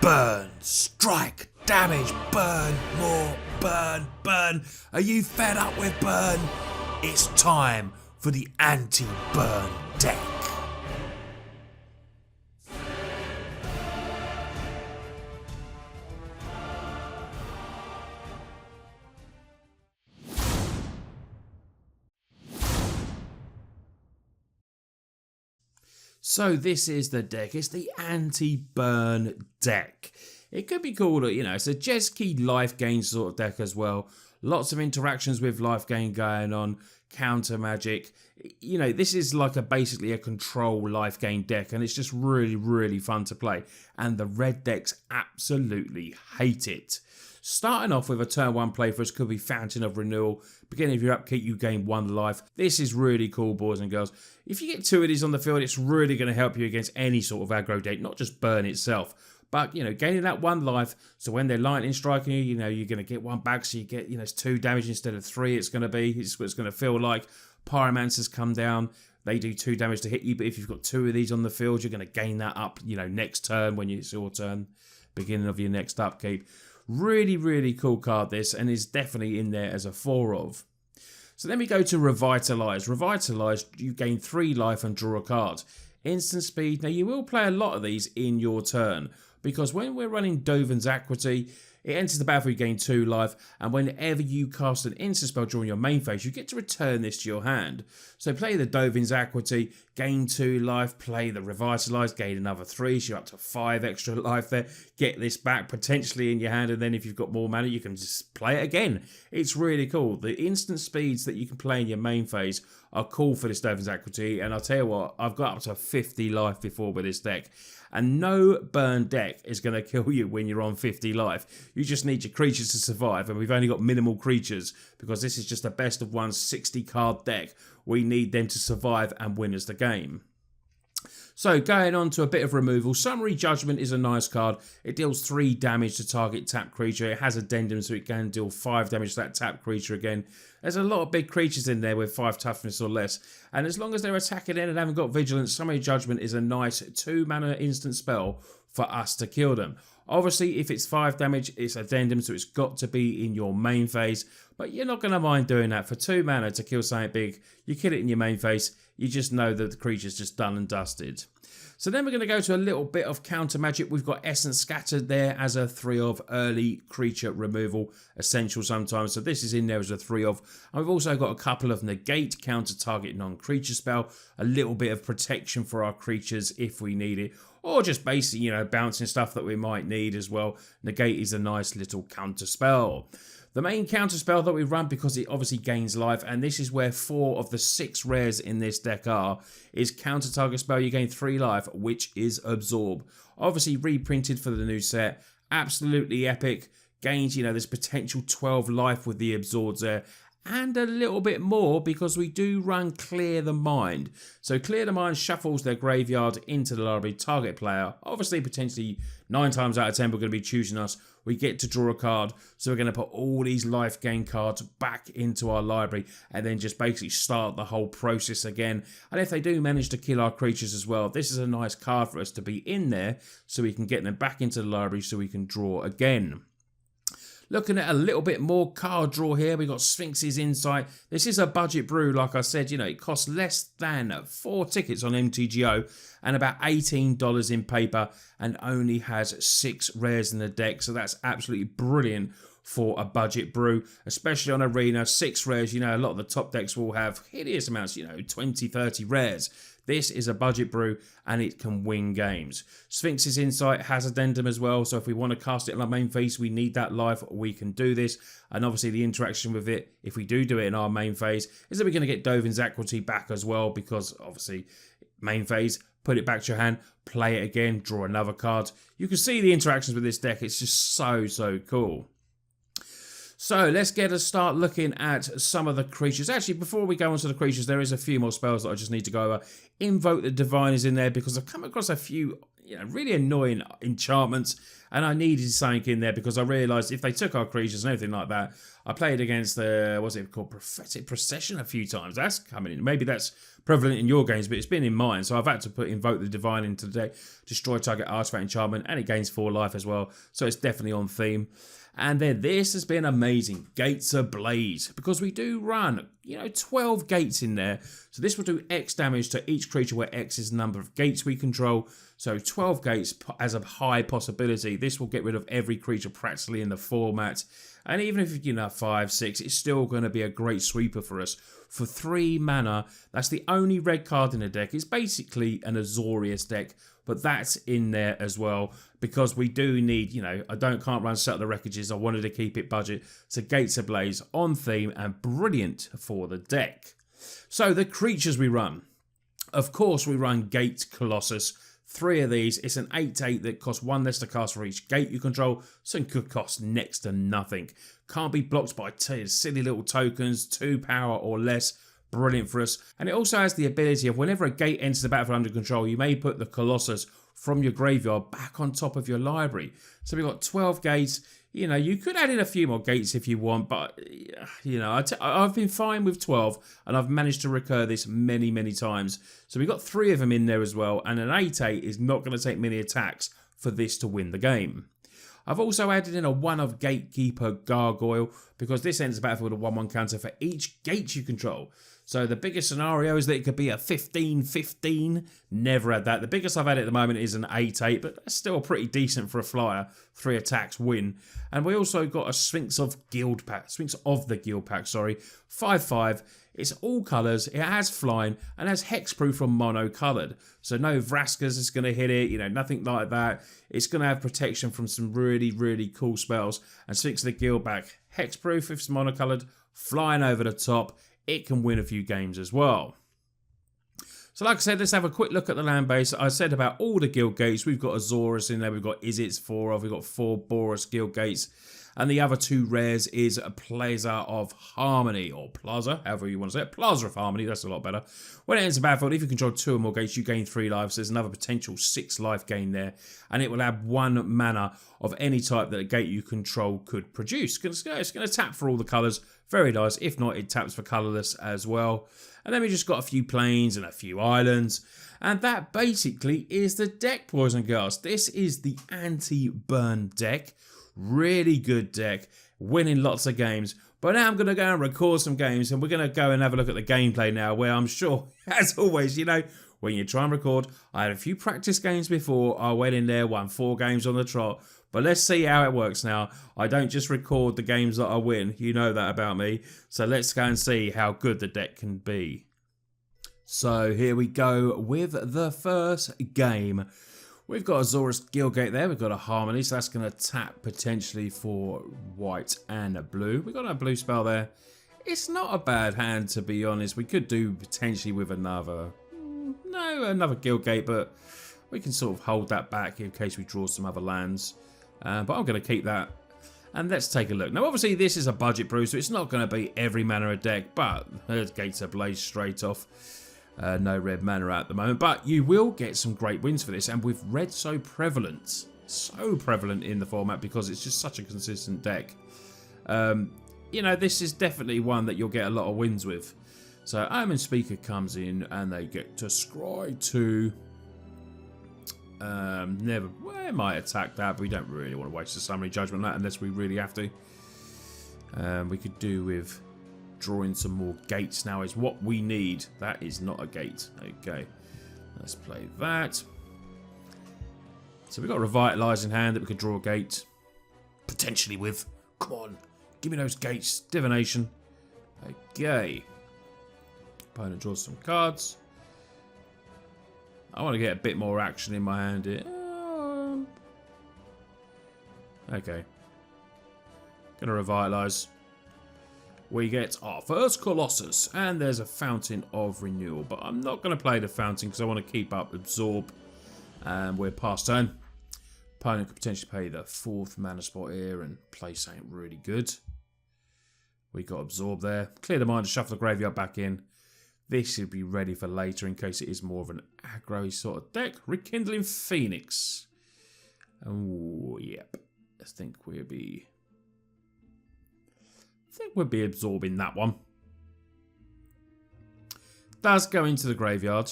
Burn, strike, damage, burn, more, burn, burn. Are you fed up with burn? It's time for the anti-burn deck. So this is the deck. It's the anti-burn deck. It could be called, it's a Jeskai life gain sort of deck as well. Lots of interactions with life gain going on, counter magic. This is like basically a control life gain deck, and it's just really, really fun to play. And the red decks absolutely hate it. Starting off with a turn 1 play for us could be Fountain of Renewal. Beginning of your upkeep, you gain 1 life. This is really cool, boys and girls. If you get 2 of these on the field, it's really going to help you against any sort of aggro deck, not just burn itself. But, gaining that 1 life, so when they're lightning striking you, you're going to get 1 back, so you get, it's 2 damage instead of 3 it's going to be. It's what it's going to feel like. Pyromancers come down. They do 2 damage to hit you, but if you've got 2 of these on the field, you're going to gain that up, next turn when it's your turn, beginning of your next upkeep. Really, really cool card this, and is definitely in there as a 4 of. So then we go to Revitalize. Revitalize, you gain 3 life and draw a card. Instant speed. Now you will play a lot of these in your turn, because when we're running Dovin's Acuity, it enters the battlefield, you gain 2 life, and whenever you cast an instant spell during your main phase, you get to return this to your hand. So play the Dovin's Acuity, gain 2 life, play the Revitalize, gain another 3, so you're up to 5 extra life there. Get this back potentially in your hand, and then if you've got more mana, you can just play it again. It's really cool. The instant speeds that you can play in your main phase are cool for this Dovin's Acuity, and I'll tell you what, I've got up to 50 life before with this deck. And no burn deck is going to kill you when you're on 50 life. You just need your creatures to survive, and we've only got minimal creatures because this is just a best of 1 60 card deck. We need them to survive and win us the game. So going on to a bit of removal, Summary Judgment is a nice card. It deals 3 damage to target tapped creature. It has addendum, so it can deal 5 damage to that tapped creature again. There's a lot of big creatures in there with 5 toughness or less, and as long as they're attacking in and haven't got vigilance, Summary Judgment is a nice 2 mana instant spell for us to kill them. Obviously, if it's 5 damage, it's addendum, so it's got to be in your main phase, but you're not going to mind doing that. For 2 mana to kill something big, you kill it in your main phase, you just know that the creature's just done and dusted. So then we're going to go to a little bit of counter magic. We've got Essence Scattered there as a 3 of early creature removal, essential sometimes. So this is in there as a 3 of. And we've also got a couple of negate, counter target non-creature spell, a little bit of protection for our creatures if we need it, or just basically, bouncing stuff that we might need as well. Negate is a nice little counter spell. The main counter spell that we run, because it obviously gains life, and this is where 4 of the 6 rares in this deck are, is counter target spell. You gain 3 life, which is Absorb. Obviously reprinted for the new set. Absolutely epic. Gains, this potential 12 life with the Absorbs there. And a little bit more because we do run Clear the Mind. So Clear the Mind shuffles their graveyard into the library, target player. Obviously, potentially 9 times out of 10 we're going to be choosing us. We get to draw a card, so we're going to put all these life gain cards back into our library and then just basically start the whole process again. And if they do manage to kill our creatures as well, this is a nice card for us to be in there so we can get them back into the library so we can draw again. Looking at a little bit more card draw here, we've got Sphinx's Insight. This is a budget brew, like I said, it costs less than 4 tickets on MTGO and about $18 in paper and only has 6 rares in the deck. So that's absolutely brilliant for a budget brew, especially on Arena. 6 rares, a lot of the top decks will have hideous amounts, 20, 30 rares. This is a budget brew and it can win games. Sphinx's Insight has addendum as well, so if we want to cast it in our main phase, we need that life, we can do this. And obviously the interaction with it, if we do it in our main phase, is that we're going to get Dovin's Acuity back as well, because obviously main phase, put it back to your hand, play it again, draw another card. You can see the interactions with this deck, it's just so cool. So let's start looking at some of the creatures. Actually, before we go on to the creatures, there is a few more spells that I just need to go over. Invoke the Divine is in there because I've come across a few really annoying enchantments, and I needed something in there because I realised if they took our creatures and everything like that, I played against the, what's it called, Prophetic Procession a few times. That's coming in. Maybe that's prevalent in your games, but it's been in mine. So I've had to put Invoke the Divine into the deck, destroy target artifact enchantment, and it gains 4 life as well. So it's definitely on theme. And then this has been amazing, Gates Ablaze, because we do run, 12 gates in there. So this will do X damage to each creature where X is the number of gates we control. So 12 gates as a high possibility. This will get rid of every creature practically in the format. And even if 5, 6, it's still going to be a great sweeper for us. For 3 mana, that's the only red card in the deck. It's basically an Azorious deck, but that's in there as well because we do need, I can't run Settle the Wreckages. I wanted to keep it budget. So Gates Ablaze on theme and brilliant for the deck. So the creatures we run. Of course, we run Gate Colossus. 3 of these. It's an 8/8 that costs 1 less to cast for each gate you control, so it could cost next to nothing. Can't be blocked by silly little tokens, 2 power or less. Brilliant for us. And it also has the ability of whenever a gate enters the battlefield under control, you may put the Colossus from your graveyard back on top of your library. So we've got 12 gates. You could add in a few more gates if you want, but, I've been fine with 12, and I've managed to recur this many, many times. So we've got 3 of them in there as well, and an 8/8 is not going to take many attacks for this to win the game. I've also added in a 1-of Gatekeeper Gargoyle, because this ends the battlefield with a 1/1 counter for each gate you control. So the biggest scenario is that it could be a 15/15. Never had that. The biggest I've had at the moment is an 8/8, but that's still pretty decent for a flyer. 3 attacks win. And we also got a Sphinx of the Guildpact, sorry. 5/5. It's all colours. It has flying and has hexproof from mono-coloured. So no Vraskas is going to hit it, nothing like that. It's going to have protection from some really, really cool spells. And Sphinx of the Guildpact, hexproof if it's mono-coloured, flying over the top. It can win a few games as well. So like I said, let's have a quick look at the land base. I said about all the Guildgates. We've got Azorious in there. We've got Izzets 4 of. We've got 4 Boros Guildgates. And the other 2 rares is a Plaza of Harmony, or Plaza, however you want to say it. Plaza of Harmony, that's a lot better. When it enters the battlefield, if you control 2 or more gates, you gain 3 lives. There's another potential 6 life gain there. And it will add 1 mana of any type that a gate you control could produce. It's going to tap for all the colours. Very nice. If not, it taps for colourless as well. And then we just got a few plains and a few islands. And that basically is the deck, boys and girls. This is the anti-burn deck. Really good deck, winning lots of games. But now I'm going to go and record some games, and we're going to go and have a look at the gameplay now, where I'm sure, as always, when you try and record, I had a few practice games before. I went in there, won 4 games on the trot. But let's see how it works now. I don't just record the games that I win. You know that about me. So let's go and see how good the deck can be. So here we go with the first game. We've got Azorious Guildgate there. We've got a Harmony, so that's going to tap potentially for white and a blue. We've got a blue spell there. It's not a bad hand, to be honest. We could do potentially with another Guildgate, but we can sort of hold that back in case we draw some other lands. But I'm going to keep that. And let's take a look. Now, obviously, this is a budget brew, so it's not going to be every mana a deck, but there's Gates Ablaze straight off. No red mana at the moment, but you will get some great wins for this. And with red so prevalent in the format because it's just such a consistent deck, this is definitely one that you'll get a lot of wins with. So Omen Speaker comes in and they get to scry 2. We might attack that, but we don't really want to waste a summary judgment on that unless we really have to. We could do with drawing some more gates now is what we need. That is not a gate. Okay, let's play that. So we've got Revitalize in hand that we could draw a gate potentially with. Come on, give me those gates. Divination. Okay. Opponent draws some cards. I want to get a bit more action in my hand here. Okay. Gonna Revitalize. We get our first Colossus, and there's a Fountain of Renewal. But I'm not going to play the Fountain because I want to keep up Absorb. And we're past turn. Opponent could potentially play the 4th mana spot here and play something really good. We got Absorb there. Clear the mind to shuffle the graveyard back in. This should be ready for later in case it is more of an aggro sort of deck. Rekindling Phoenix. Oh, yep. I think we'll be absorbing that one. does go into the graveyard.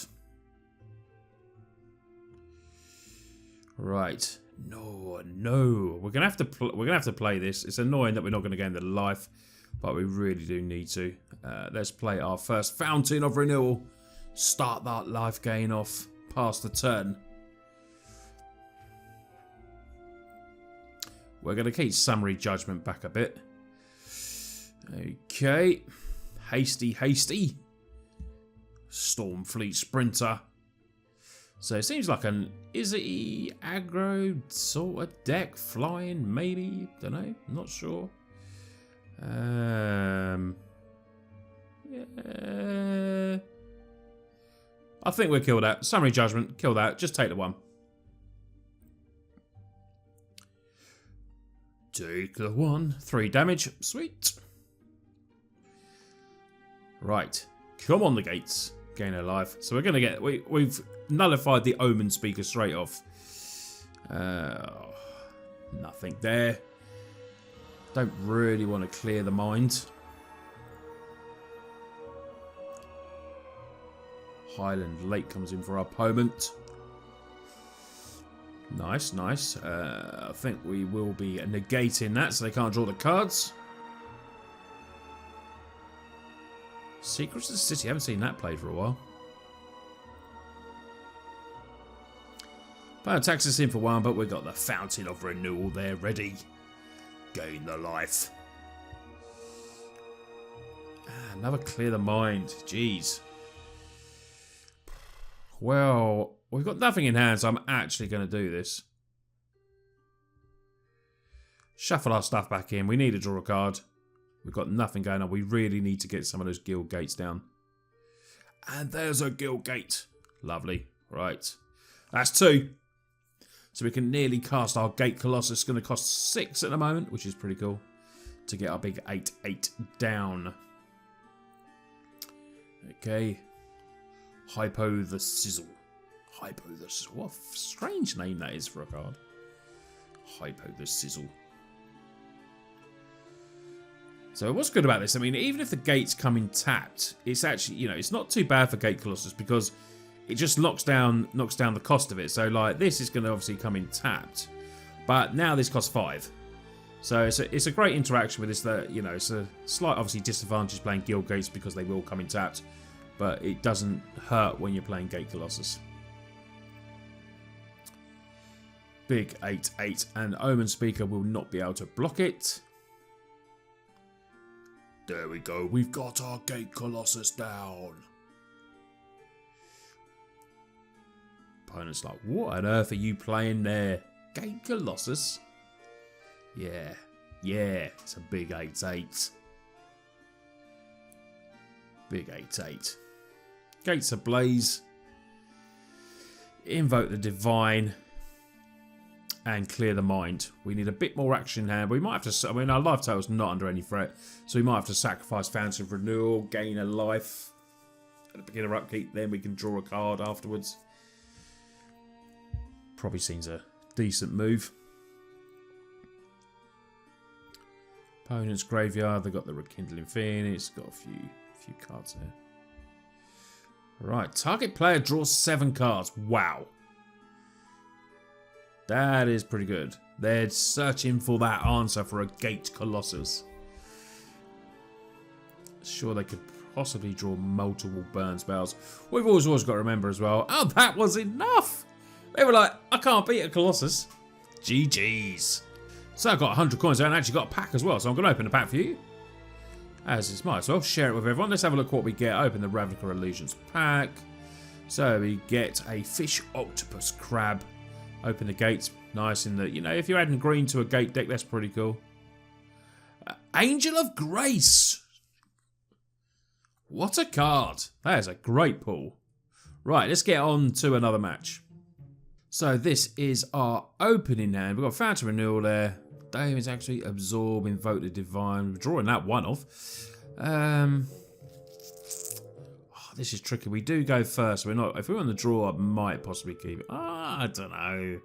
Right. No, no. We're gonna have to play this. It's annoying that we're not gonna gain the life, but we really do need to. Let's play our first Fountain of Renewal. Start that life gain off past the turn. We're gonna keep Summary Judgment back a bit. Okay. Hasty, hasty. Stormfleet Sprinter. So it seems like an Izzy aggro sort of deck, flying maybe, don't know, not sure. Yeah. I think we'll kill that. Summary Judgment, kill that. Just take the one. Take the one. 3 damage. Sweet. Right. Come on, the gates. Gain a life. So we're going to get... We've nullified the Omen Speaker straight off. Nothing there. Don't really want to clear the mind. Highland Lake comes in for our opponent. Nice, nice. I think we will be negating that so they can't draw the cards. Secrets of the City. Haven't seen that played for a while. But attacks us in for 1, but we've got the Fountain of Renewal there ready. Gain the life. Another clear the mind. Jeez. Well, we've got nothing in hand, so I'm actually going to do this. Shuffle our stuff back in. We need to draw a card. We've got nothing going on. We really need to get some of those Guildgates down. And there's a Guildgate. Lovely. Right. That's 2. So we can nearly cast our Gate Colossus. It's going to cost 6 at the moment, which is pretty cool. To get our big 8/8 down. Okay. Hypo the Sizzle. Hypo the Sizzle. What a strange name that is for a card. Hypo the Sizzle. So what's good about this? I mean, even if the gates come in tapped, it's actually, you know, it's not too bad for Gate Colossus because it just knocks down the cost of it. So like this is going to obviously come in tapped, but now this costs 5. So it's a great interaction with this. That, you know, it's a slight obviously disadvantage playing Guildgates because they will come in tapped, but it doesn't hurt when you're playing Gate Colossus. Big 8/8, and Omen Speaker will not be able to block it. There we go. We've got our Gate Colossus down. Opponent's like, what on earth are you playing there? Gate Colossus? Yeah. Yeah. It's a big 8/8. Big 8/8. Gates Ablaze. Invoke the Divine. And clear the mind. We need a bit more action in hand. We might have to... I mean, our life total's not under any threat. So we might have to sacrifice Fountain of Renewal, gain a life at the beginner upkeep. Then we can draw a card afterwards. Probably seems a decent move. Opponent's graveyard. They've got the Rekindling Phoenix. Got a few cards there. Right. Target player draws 7 cards. Wow. That is pretty good. They're searching for that answer for a Gate Colossus. Sure, they could possibly draw multiple burn spells. We've always got to remember as well. Oh, that was enough! They were like, I can't beat a Colossus. GG's. So I've got 100 coins there and actually got a pack as well. So I'm going to open the pack for you. As is might as well. Share it with everyone. Let's have a look what we get. Open the Ravnica Illusions pack. So we get a Fish Octopus Crab. Open the gates. Nice in the, you know, if you're adding green to a gate deck, that's pretty cool. Angel of Grace. What a card. That is a great pull. Right, let's get on to another match. So this is our opening hand. We've got Fountain Renewal there. David's actually Absorb, Invoke the Divine. We're drawing that one off. This is tricky. We do go first. We're not. If we're on the draw, I might possibly keep it. I don't know.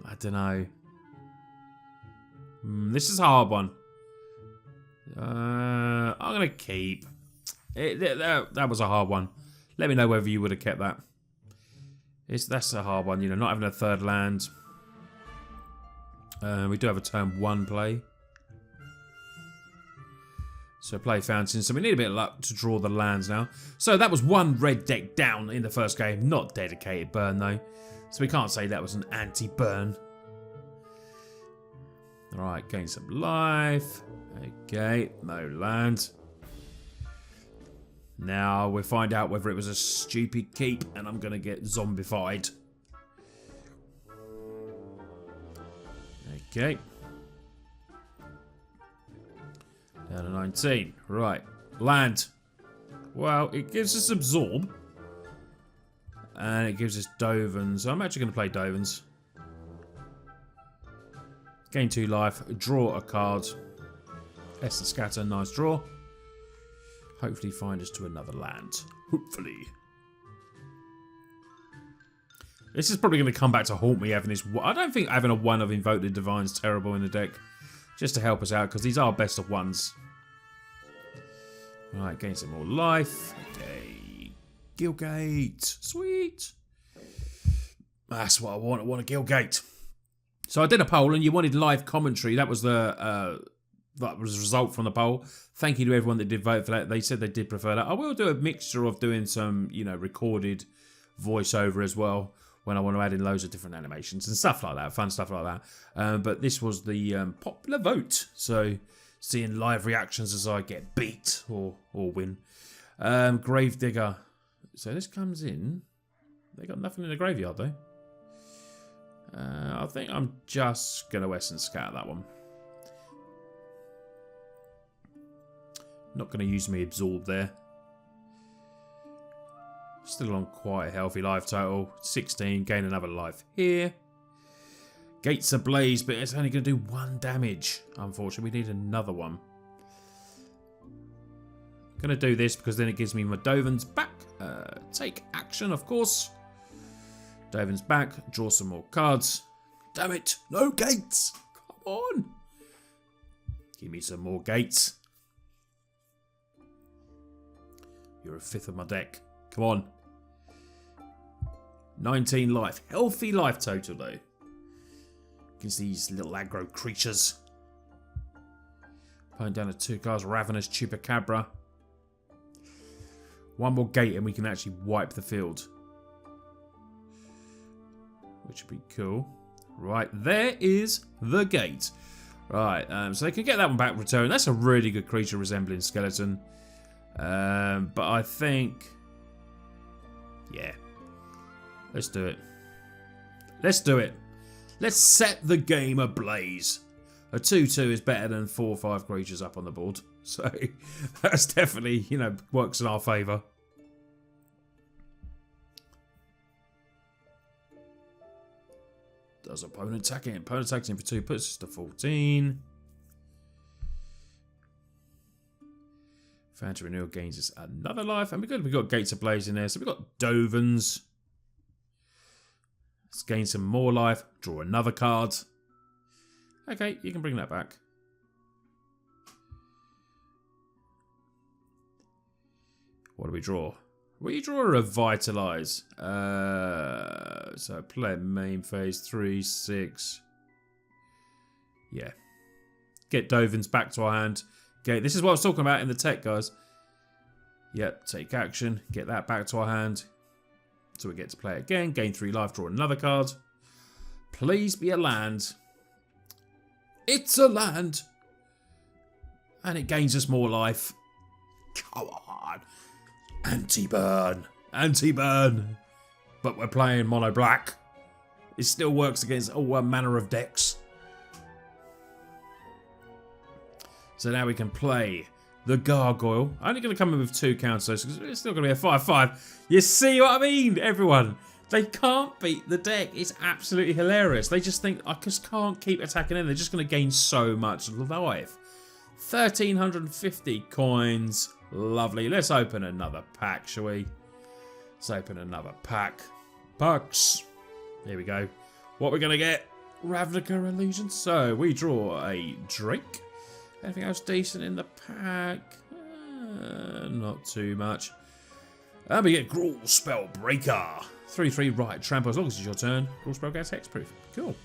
I don't know. This is a hard one. I'm gonna keep. That was a hard one. Let me know whether you would have kept that. That's a hard one, you know, not having a third land. We do have a turn 1 play. So play Fountain. So we need a bit of luck to draw the lands now. So that was one red deck down in the first game. Not dedicated burn though. So we can't say that was an anti-burn. Alright, gain some life. Okay, no land. Now we'll find out whether it was a stupid keep and I'm going to get zombified. Okay. Down to 19. Right. Land. Well, it gives us Absorb. And it gives us Dovens. So I'm actually going to play Dovens. Gain 2 life. Draw a card. Esther Scatter. Nice draw. Hopefully find us to another land. Hopefully. This is probably going to come back to haunt me having this. I don't think having a 1 of Invoke the Divine is terrible in the deck. Just to help us out, because these are best of 1s. Alright, gain some more life. Okay. Guildgate. Sweet. That's what I want. I want a Guildgate. So I did a poll, and you wanted live commentary. That was the result from the poll. Thank you to everyone that did vote for that. They said they did prefer that. I will do a mixture of doing some, you know, recorded voiceover as well, when I want to add in loads of different animations and stuff like that, fun stuff like that. But this was the popular vote, so seeing live reactions as I get beat or win. Gravedigger. So this comes in. They got nothing in the graveyard though. I think I'm just going to Essence Scatter that one. Not going to use me Absorb there. Still on quite a healthy life total. 16, gain another life here. Gates Ablaze, but it's only going to do 1 damage. Unfortunately, we need another one. Going to do this because then it gives me my Dovens back. Take action, of course. Dovens back. Draw some more cards. Damn it, no gates. Come on. Give me some more gates. You're a 5th of my deck. Come on. 19 life. Healthy life total, though. Against these little aggro creatures. Putting down to 2 cards. Ravenous Chupacabra. 1 more gate and we can actually wipe the field. Which would be cool. Right, there is the gate. Right, so they can get that one back return. That's a really good creature resembling skeleton. But I think... yeah. Let's do it. Let's do it. Let's set the game ablaze. A 2-2 is better than 4 or 5 creatures up on the board. So that's definitely, you know, works in our favour. Does opponent attacking? Opponent attacking for 2 puts us to 14. Phantom Renewal gains us another life. And we've got Gates Ablaze in there. So we've got Dovens. Let's gain some more life. Draw another card. Okay, you can bring that back. What do we draw? We draw a Revitalize. So play main phase 3, 6. Yeah. Get Dovens back to our hand. Okay, this is what I was talking about in the tech, guys. Yep, take action. Get that back to our hand. So we get to play again. Gain 3 life. Draw another card. Please be a land. It's a land. And it gains us more life. Come on. Anti-burn. Anti-burn. But we're playing mono black. It still works against all manner of decks. So now we can play the Gargoyle. Only going to come in with 2 counters because it's still going to be a 5-5. You see what I mean, everyone? They can't beat the deck. It's absolutely hilarious. They just think, I just can't keep attacking in. They're just going to gain so much life. 1,350 coins. Lovely. Let's open another pack, shall we? Let's open another pack. Packs. Here we go. What we're going to get? Ravnica Allegiance. So we draw a Drake. Anything else decent in the pack? Not too much. And we get Gruul Spellbreaker. 3/3 right. Trample as long as it's your turn. Gruul Spellbreaker hexproof. Cool.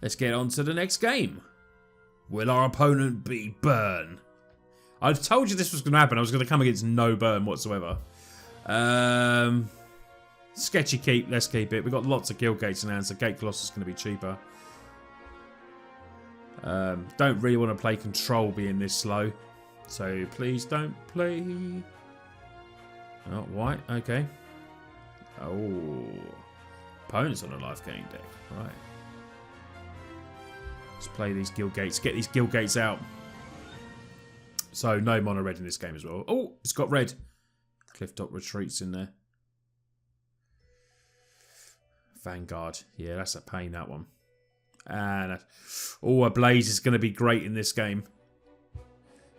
Let's get on to the next game. Will our opponent be Burn? I told you this was going to happen. I was going to come against no Burn whatsoever. Sketchy keep. Let's keep it. We've got lots of Guildgates in hand, so Gate Colossus is going to be cheaper. Don't really want to play Control being this slow. So please don't play... Oh, white. Okay. Oh. Opponent's on a life gain deck. Right. Let's play these Guildgates. Get these Guildgates out. So no mono red in this game as well. Oh, it's got red. Clifftop Retreats in there. Vanguard. Yeah, that's a pain, that one. And oh, Ablaze is going to be great in this game.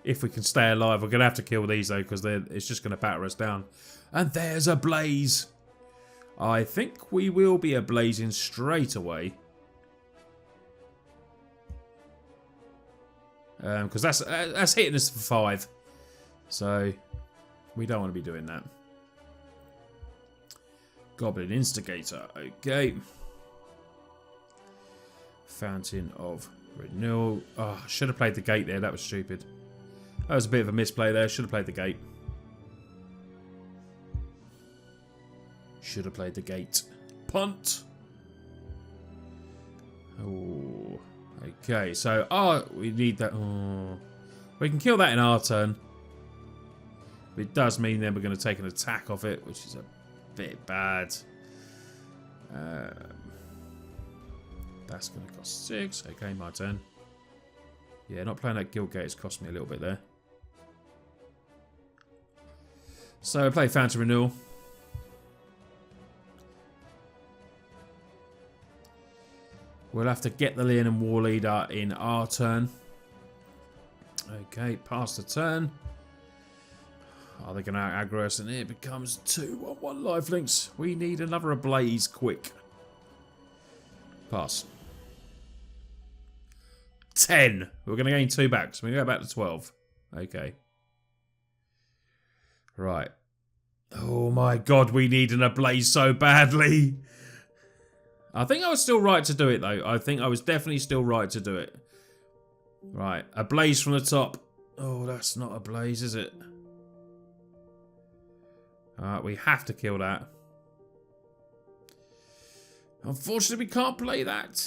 If we can stay alive. We're going to have to kill these though, because it's just going to batter us down. And there's Ablaze. I think we will be Ablazing straight away. Because that's hitting us for 5. So we don't want to be doing that. Goblin Instigator. Okay. Fountain of Renewal. Oh, I should have played the gate there. That was stupid. That was a bit of a misplay there. Should have played the gate. Should have played the gate. Punt. Oh. Okay, so we need that. Oh. We can kill that in our turn. But it does mean then we're going to take an attack off it, which is a bit bad. That's going to cost 6. Okay, my turn. Yeah, not playing that Guildgates cost me a little bit there. So I play Fountain Renewal. We'll have to get the Leonin War Leader in our turn. Okay, pass the turn. Are they going to aggro us? And it becomes 2/1/1 lifelinks. We need another Ablaze quick. Pass. 10. We're going to gain 2 back. So we're going to go back to 12. Okay. Right. Oh my god, we need an Ablaze so badly. I think I was still right to do it though. I think I was definitely still right to do it. Right. Ablaze from the top. Oh, that's not Ablaze, is it? Alright, we have to kill that. Unfortunately, we can't play that.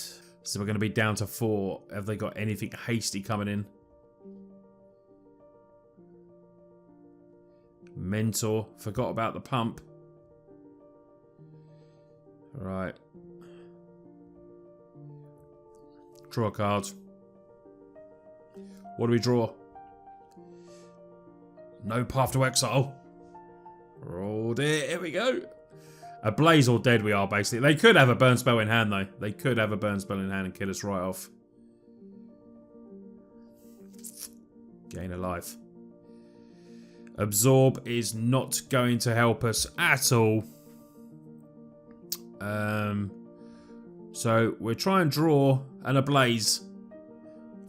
So we're going to be down to 4. Have they got anything hasty coming in? Mentor. Forgot about the pump. Right. Draw a card. What do we draw? No Path to Exile. Rolled it. Here we go. Ablaze or dead we are, basically. They could have a burn spell in hand, though. They could have a burn spell in hand and kill us right off. Gain a life. Absorb is not going to help us at all. So we'll try and draw an Ablaze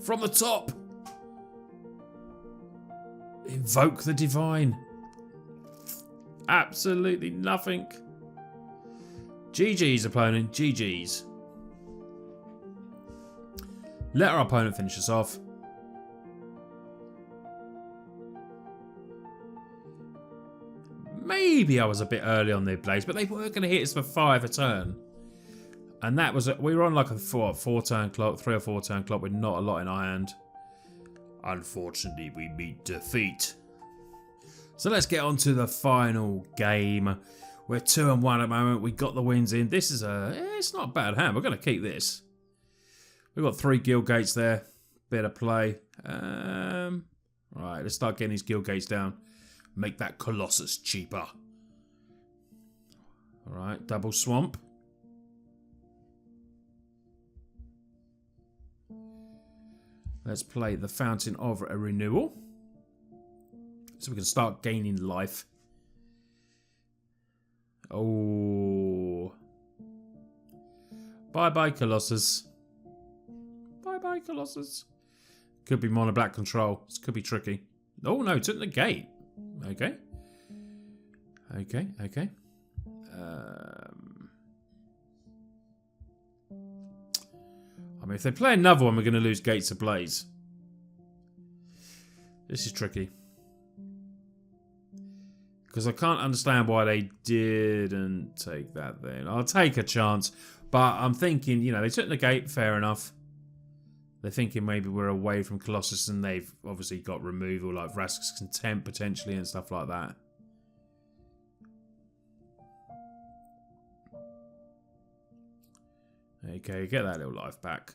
from the top. Invoke the Divine. Absolutely nothing. GG's, opponent. GG's. Let our opponent finish us off. Maybe I was a bit early on the Ablaze, but they were going to hit us for 5 a turn. And that was... we were on like a 4 turn clock, 3 or 4 turn clock with not a lot in our hand. Unfortunately, we meet defeat. So let's get on to the final game. We're 2-1 at the moment. We got the wins in. This is it's not a bad hand. We're going to keep this. We've got 3 Guildgates there. Bit of play. Right, let's start getting these Guildgates down. Make that Colossus cheaper. Alright, double swamp. Let's play the Fountain of a Renewal. So we can start gaining life. Oh. Bye-bye, Colossus. Bye-bye, Colossus. Could be mono black control. This could be tricky. Oh no, took the gate. Okay. Okay, okay. I mean, if they play another one, we're going to lose Gates Ablaze. This is tricky. Because I can't understand why they didn't take that then. I'll take a chance. But I'm thinking, you know, they took the gate, fair enough. They're thinking maybe we're away from Colossus and they've obviously got removal like Vraska's Contempt potentially and stuff like that. Okay, get that little life back.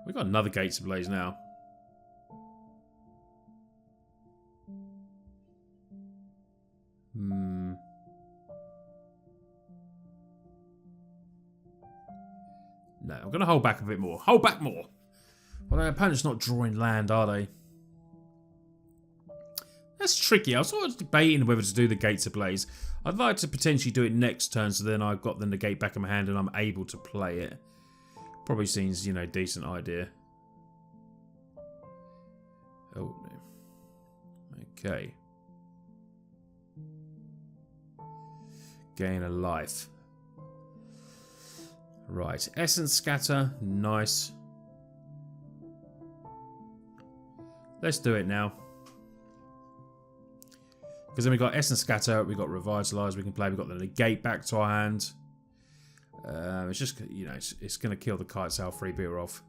We've got another Gates Ablaze now. No, I'm going to hold back a bit more. Hold back more! Well, their opponent's not drawing land, are they? That's tricky. I was sort of debating whether to do the Gates Ablaze. I'd like to potentially do it next turn, so then I've got the negate back in my hand and I'm able to play it. Probably seems, you know, decent idea. Oh, no. Okay. Gain a life. Right. Essence Scatter. Nice. Let's do it now. Because then we've got Essence Scatter, we've got Revitalize we can play, we've got the Negate back to our hand. It's just, you know, it's going to kill the Kite Sail freebooter off.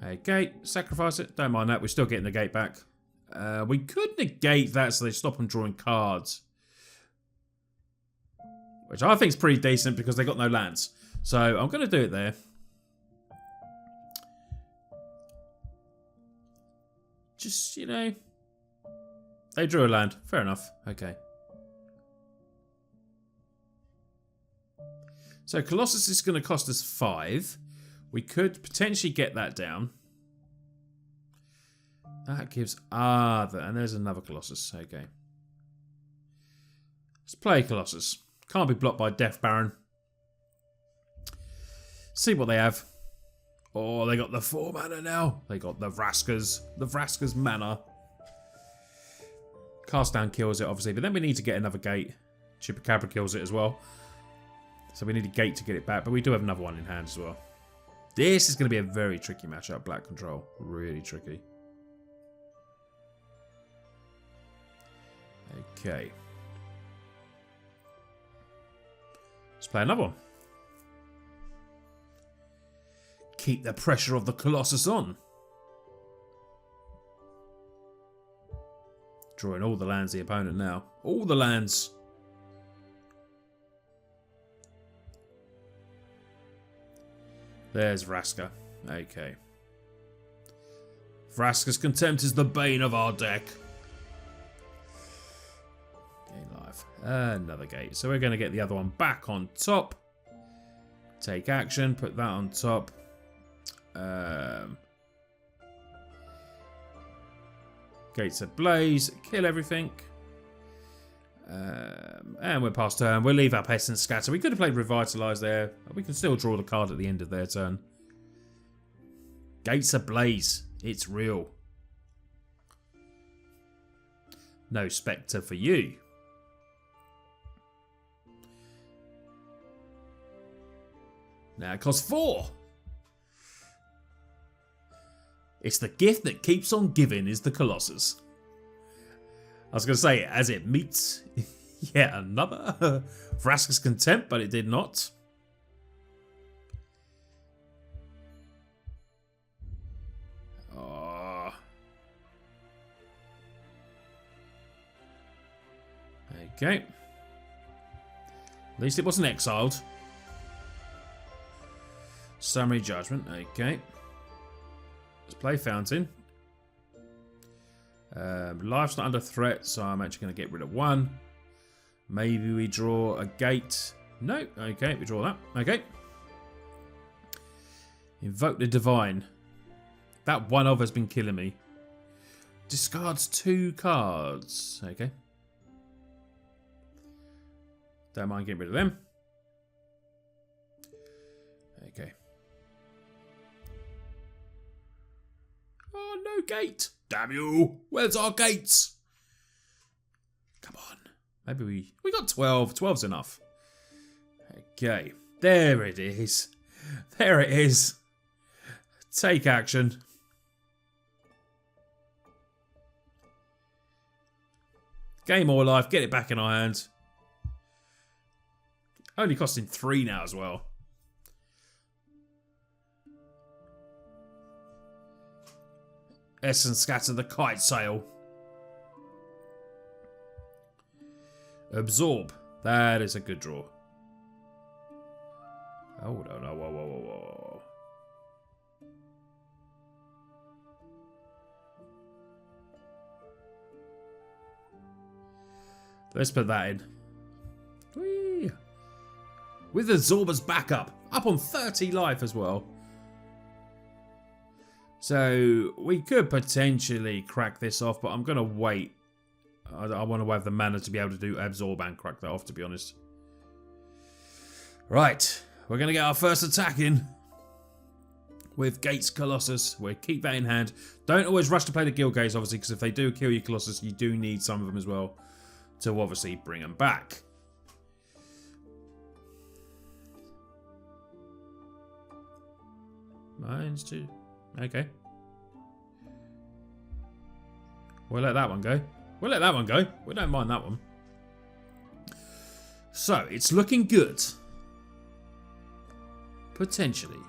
Okay, sacrifice it, don't mind that, we're still getting the Gate back. We could negate that so they stop them drawing cards. Which I think is pretty decent because they got no lands. So I'm going to do it there. Just, you know... They drew a land. Fair enough. Okay. So Colossus is going to cost us 5. We could potentially get that down. That gives... and there's another Colossus. Okay. Let's play Colossus. Can't be blocked by Death Baron. See what they have. Oh, they got the 4 mana now. They got the Vraska's. The Vraska's mana. Cast down kills it, obviously, but then we need to get another gate. Chupacabra kills it as well. So we need a gate to get it back, but we do have another one in hand as well. This is going to be a very tricky matchup, Black Control. Really tricky. Okay. Let's play another one. Keep the pressure of the Colossus on. Drawing all the lands the opponent now. All the lands. There's Vraska. Okay. Vraska's Contempt is the bane of our deck. Gain life. Another gate. So we're going to get the other one back on top. Take action. Put that on top. Gates Ablaze, kill everything. And we're past turn. We'll leave up Essence Scatter. We could have played Revitalize there. We can still draw the card at the end of their turn. Gates Ablaze. It's real. No Spectre for you. Now it costs 4. It's the gift that keeps on giving is the Colossus. I was going to say, as it meets yet another Vraska's Contempt, but it did not. Oh. Okay. At least it wasn't exiled. Summary Judgment, okay. Let's play Fountain. Life's not under threat, so I'm actually going to get rid of 1. Maybe we draw a gate. No, okay, we draw that. Okay. Invoke the Divine. That one of has been killing me. Discards 2 cards. Okay. Don't mind getting rid of them. Okay. Oh, no gate. Damn you. Where's our gates? Come on. Maybe we got 12. 12's enough. Okay. There it is. There it is. Take action. Gain more life. Get it back in our hands. Only costing 3 now as well. Essence scatter the kite sail. Absorb. That is a good draw. Oh no, no, whoa, whoa, whoa, whoa. Let's put that in. Whee! With Absorber's backup. Up on 30 life as well. So we could potentially crack this off, but I'm going to wait. I want to have the mana to be able to do Absorb and crack that off, to be honest. Right. We're going to get our first attack in. With Gates Colossus. We'll keep that in hand. Don't always rush to play the Guildgates, obviously, because if they do kill your Colossus, you do need some of them as well to obviously bring them back. Mine's 2. Okay. We'll let that one go. We'll let that one go. We don't mind that one. So, it's looking good. Potentially.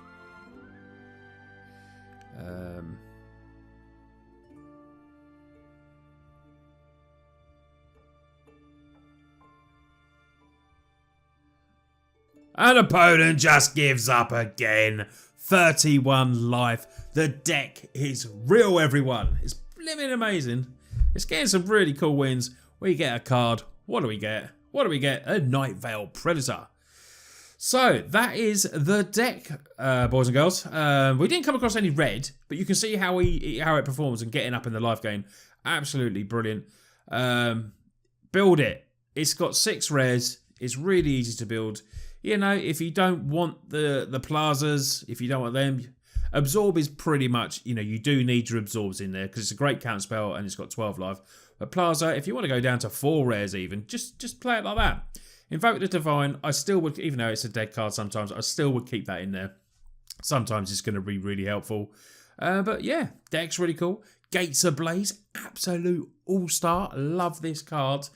An opponent just gives up again. 31 life. The deck is real, everyone. It's blimmin' amazing. It's getting some really cool wins. We get a card. What do we get? What do we get? A Night Veil Predator. So, that is the deck, boys and girls. We didn't come across any red, but you can see how it performs and getting up in the life gain. Absolutely brilliant. Build it. It's got 6 rares. It's really easy to build. You know, if you don't want the plazas, if you don't want them, Absorb is pretty much, you know, you do need your Absorbs in there because it's a great counter spell and it's got 12 life. But Plaza, if you want to go down to 4 rares even, just play it like that. Invoke the Divine, I still would, even though it's a dead card sometimes, I still would keep that in there. Sometimes it's going to be really helpful. But yeah, deck's really cool. Gates Ablaze, absolute all-star. Love this card.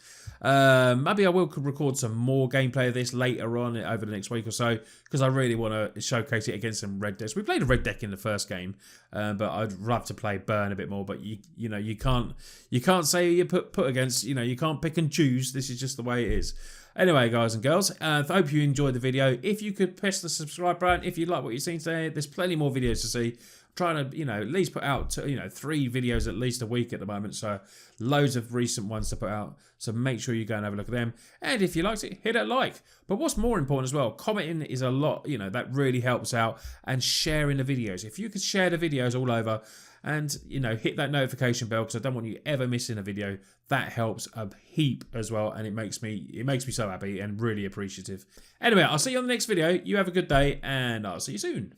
Maybe I will record some more gameplay of this later on over the next week or so because I really want to showcase it against some red decks. We played a red deck in the first game, but I'd love to play burn a bit more. But you know you can't say you put against, you know, you can't pick and choose. This is just the way it is. Anyway, guys and girls, I hope you enjoyed the video. If you could press the subscribe button if you like what you've seen today, there's plenty more videos to see. Trying to, you know, at least put out, 3 videos at least a week at the moment. So loads of recent ones to put out. So make sure you go and have a look at them. And if you liked it, hit a like. But what's more important as well, commenting is a lot, you know, that really helps out. And sharing the videos. If you could share the videos all over and, you know, hit that notification bell because I don't want you ever missing a video. That helps a heap as well. And it makes me so happy and really appreciative. Anyway, I'll see you on the next video. You have a good day and I'll see you soon.